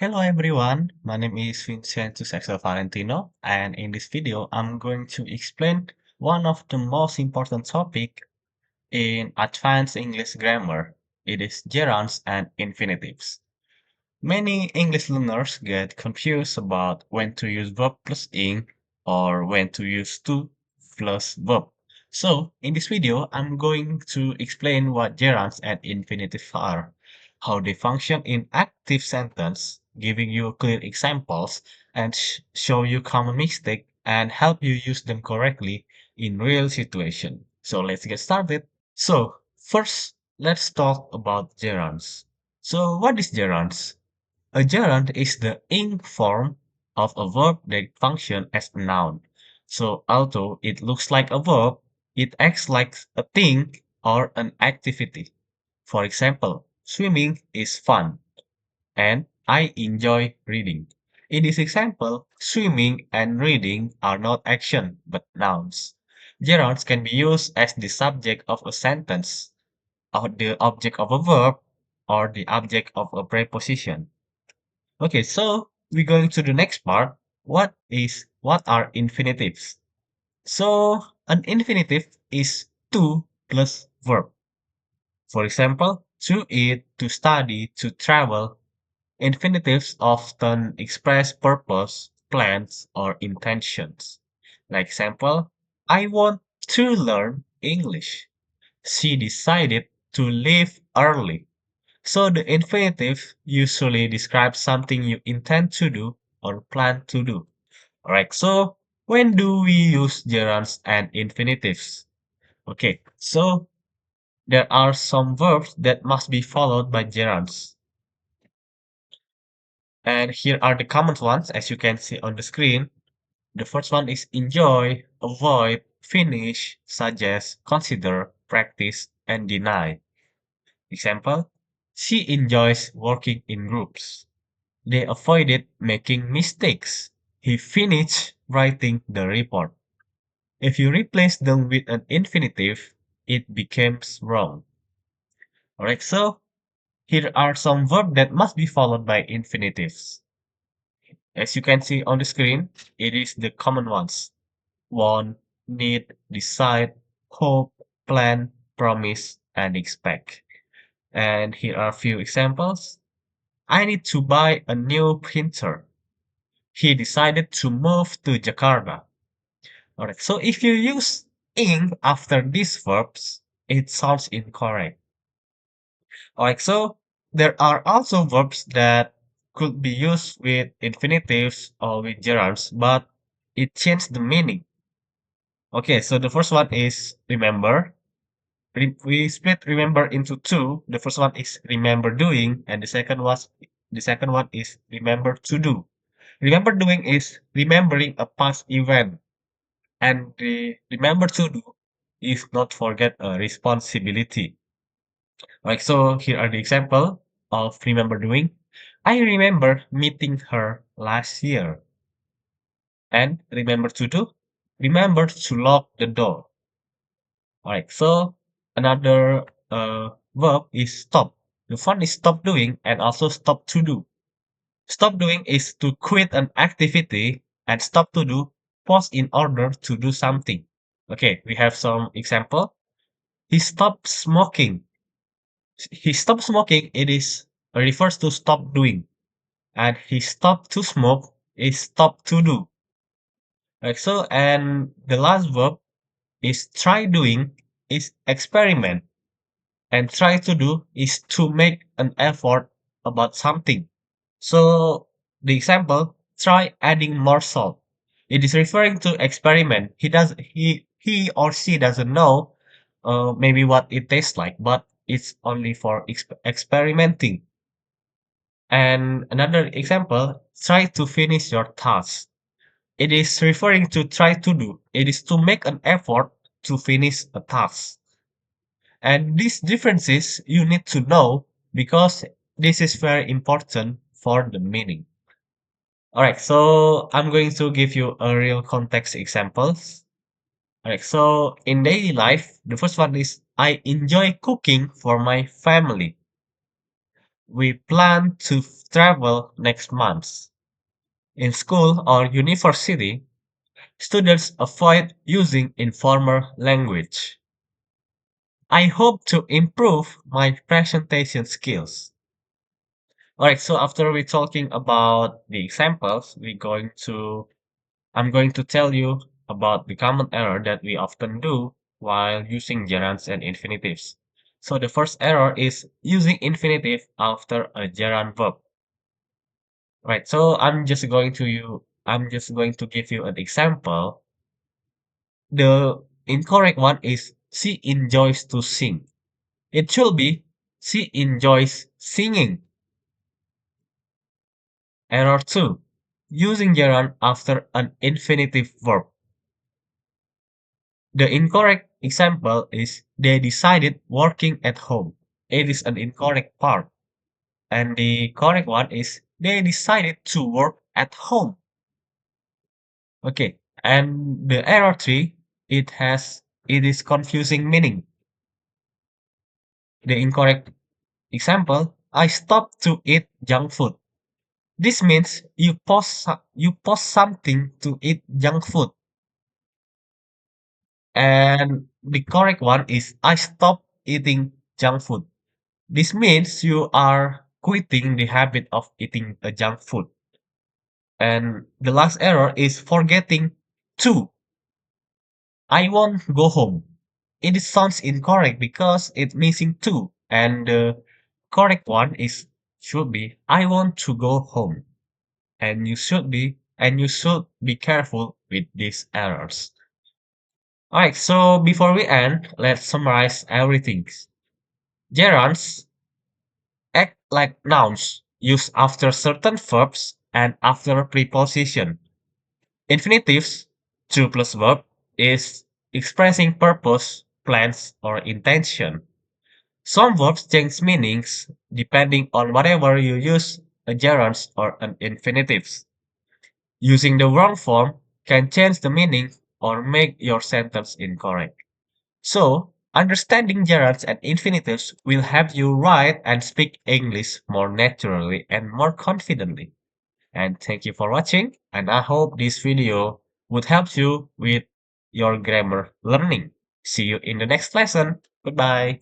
Hello everyone, my name is Vincentius Valentino, and in this video I'm going to explain one of the most important topic in advanced English grammar. It is gerunds and infinitives. Many English learners get confused about when to use verb plus ing or when to use to plus verb. So, in this video, I'm going to explain what gerunds and infinitive are, how they function in active sentence, giving you clear examples, and show you common mistake and help you use them correctly in real situation. So, let's get started. So, first, let's talk about gerunds. So, what is gerunds? A gerund is the ing form of a verb that functions as a noun. So although it looks like a verb, it acts like a thing or an activity. For example, swimming is fun and I enjoy reading. In this example, swimming and reading are not action but nouns. Gerunds can be used as the subject of a sentence, or the object of a verb, or the object of a preposition. Okay, so we're going to the next part. What are infinitives? So an infinitive is to plus verb. For example, to eat, to study, to travel. Infinitives often express purpose, plans, or intentions. Like example, I want to learn English. She decided to leave early. So the infinitive usually describes something you intend to do or plan to do. Alright, so when do we use gerunds and infinitives? Okay, so there are some verbs that must be followed by gerunds. And here are the common ones as you can see on the screen. The first one is enjoy, avoid, finish, suggest, consider, practice, and deny. Example, she enjoys working in groups. They avoided making mistakes. He finished writing the report. If you replace them with an infinitive, it becomes wrong. Alright, so here are some verbs that must be followed by infinitives. As you can see on the screen, it is the common ones. Want, need, decide, hope, plan, promise, and expect. And here are a few examples. I need to buy a new printer. He decided to move to Jakarta. Alright, so if you use ing after these verbs, it sounds incorrect. Alright, so there are also verbs that could be used with infinitives or with gerunds, but it changed the meaning. Okay, so the first one is remember. We split remember into two. The first one is remember doing, and the second one is remember to do. Remember doing is remembering a past event. And the remember to do is not forget a responsibility. Like so, here are the example of remember doing. I remember meeting her last year. And remember to do. Remember to lock the door. Alright, so another verb is stop. The one is stop doing and also stop to do. Stop doing is to quit an activity and stop to do pause in order to do something. Okay, we have some example. He stopped smoking. He stopped smoking, it is refers to stop doing. And he stopped to smoke is stop to do. Right, so and the last verb is try doing is experiment. And try to do is to make an effort about something. So the example, try adding more salt. It is referring to experiment. He or she doesn't know maybe what it tastes like, but it's only for experimenting. And another example, try to finish your task. It is referring to try to do. It is to make an effort to finish a task. And these differences you need to know because this is very important for the meaning. Alright, so I'm going to give you a real context examples. Alright, so in daily life, the first one is I enjoy cooking for my family. We plan travel next month. In school or university, students avoid using informal language. I hope to improve my presentation skills. Alright, so after we talking about the examples, I'm going to tell you about the common error that we often do while using gerunds and infinitives. So the first error is using infinitive after a gerund verb. Right, so I'm just going to give you an example. The incorrect one is she enjoys to sing. It should be she enjoys singing. Error 2. Using gerund after an infinitive verb. The incorrect example is they decided working at home. It is an incorrect part. And the correct one is they decided to work at home. Okay. And the error 3, it is confusing meaning. The incorrect example, I stopped to eat junk food. This means you pause something to eat junk food. And the correct one is I stopped eating junk food. This means you are quitting the habit of eating a junk food. And the last error is forgetting to. I won't go home. It sounds incorrect because it's missing to. And the correct one is should be I want to go home. And you should be careful with these errors. Alright, so before we end, let's summarize everything. Gerunds act like nouns used after certain verbs and after a preposition. Infinitives, to plus verb, is expressing purpose, plans, or intention. Some verbs change meanings depending on whatever you use, a gerunds or an infinitives. Using the wrong form can change the meaning or make your sentence incorrect. So, understanding gerunds and infinitives will help you write and speak English more naturally and more confidently. And thank you for watching, and I hope this video would help you with your grammar learning. See you in the next lesson. Goodbye.